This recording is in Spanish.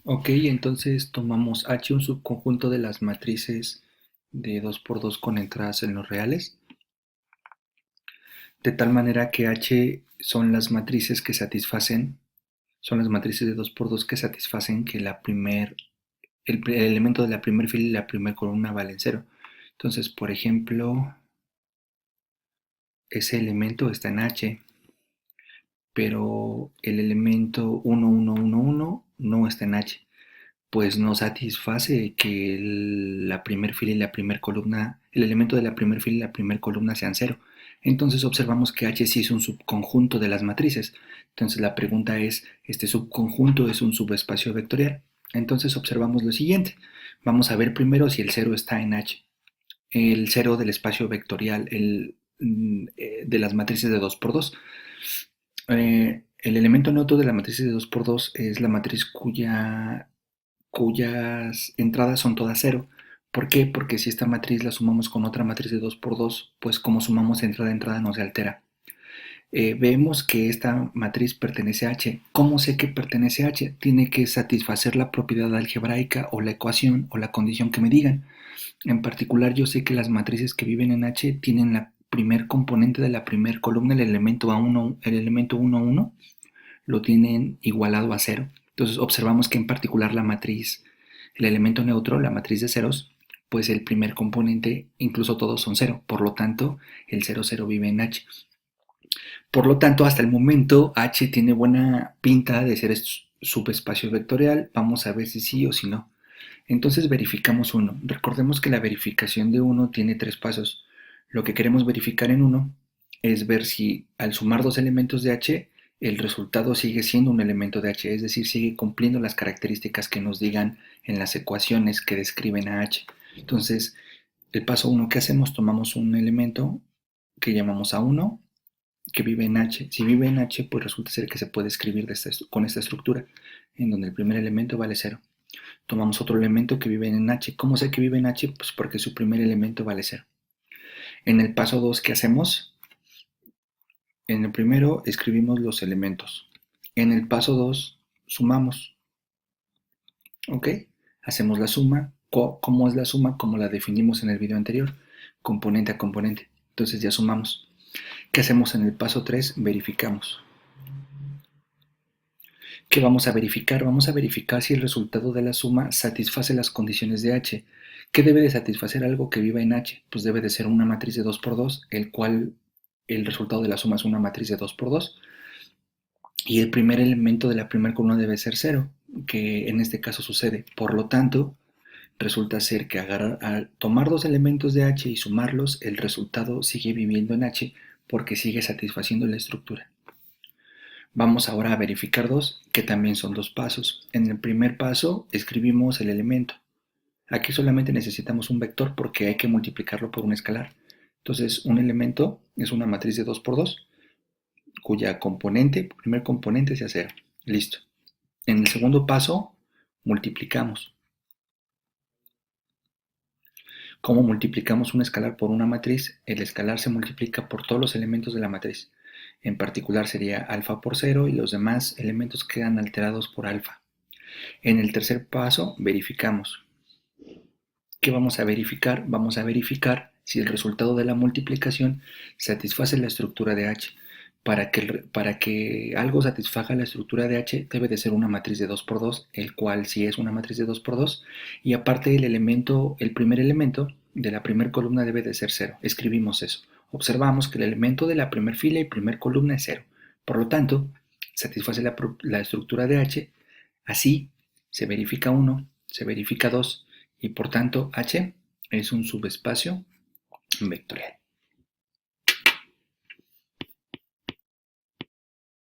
Ok, entonces tomamos H, un subconjunto de las matrices de 2 por 2 con entradas en los reales, de tal manera que H son las matrices que satisfacen, son las matrices de 2 por 2 que satisfacen que el elemento de la primera fila y la primera columna valen cero. Entonces, por ejemplo, ese elemento está en H, pero el elemento 1, 1, 1, 1 no está en H. Pues no satisface que la primer fila y la primer columna, el elemento de la primer fila y la primer columna sean cero. Entonces observamos que H sí es un subconjunto de las matrices. Entonces la pregunta es, ¿este subconjunto es un subespacio vectorial? Entonces observamos lo siguiente. Vamos a ver primero si el cero está en H. El cero del espacio vectorial de las matrices de 2 por 2. El elemento neutro de la matriz de 2 por 2 es la matriz cuyas entradas son todas cero. ¿Por qué? Porque si esta matriz la sumamos con otra matriz de 2 por 2, pues como sumamos entrada a entrada no se altera. Vemos que esta matriz pertenece a H. ¿Cómo sé que pertenece a H? Tiene que satisfacer la propiedad algebraica o la ecuación o la condición que me digan. En particular, yo sé que las matrices que viven en H tienen la primer componente de la primer columna, el elemento 1, 1, lo tienen igualado a cero. Entonces observamos que en particular la matriz, el elemento neutro, la matriz de ceros, pues el primer componente, incluso todos son cero. Por lo tanto, el 0, 0 vive en H. Por lo tanto, hasta el momento H tiene buena pinta de ser subespacio vectorial. Vamos a ver si sí o si no. Entonces verificamos uno. Recordemos que la verificación de uno tiene tres pasos. Lo que queremos verificar en uno es ver si al sumar dos elementos de H, el resultado sigue siendo un elemento de H, es decir, sigue cumpliendo las características que nos digan en las ecuaciones que describen a H. Entonces, el paso uno que hacemos, tomamos un elemento que llamamos A1, que vive en H. Si vive en H, pues resulta ser que se puede escribir con esta estructura, en donde el primer elemento vale cero. Tomamos otro elemento que vive en H. ¿Cómo sé que vive en H? Pues porque su primer elemento vale cero. En el paso 2, ¿qué hacemos? En el primero escribimos los elementos. En el paso 2 sumamos. ¿Ok? Hacemos la suma. ¿Cómo es la suma? Como la definimos en el video anterior. Componente a componente. Entonces ya sumamos. ¿Qué hacemos en el paso 3? Verificamos. ¿Qué vamos a verificar? Vamos a verificar si el resultado de la suma satisface las condiciones de H. ¿Qué debe de satisfacer algo que viva en H? Pues debe de ser una matriz de 2 por 2, el cual el resultado de la suma es una matriz de 2 por 2. Y el primer elemento de la primera columna debe ser cero, que en este caso sucede. Por lo tanto, resulta ser que al tomar dos elementos de H y sumarlos, el resultado sigue viviendo en H porque sigue satisfaciendo la estructura. Vamos ahora a verificar dos, que también son dos pasos. En el primer paso escribimos el elemento. Aquí solamente necesitamos un vector porque hay que multiplicarlo por un escalar. Entonces, un elemento es una matriz de 2 por 2, cuya primer componente sea 0. Listo. En el segundo paso, multiplicamos. ¿Cómo multiplicamos un escalar por una matriz? El escalar se multiplica por todos los elementos de la matriz. En particular sería alfa por 0 y los demás elementos quedan alterados por alfa. En el tercer paso, verificamos. ¿Qué vamos a verificar? Vamos a verificar si el resultado de la multiplicación satisface la estructura de H. Para que algo satisfaga la estructura de H debe de ser una matriz de 2 por 2, el cual sí es una matriz de 2 por 2, y aparte el primer elemento de la primera columna debe de ser 0. Escribimos eso. Observamos que el elemento de la primera fila y primera columna es 0. Por lo tanto, satisface la estructura de H. Así se verifica 1, se verifica 2 y por tanto H es un subespacio vectorial.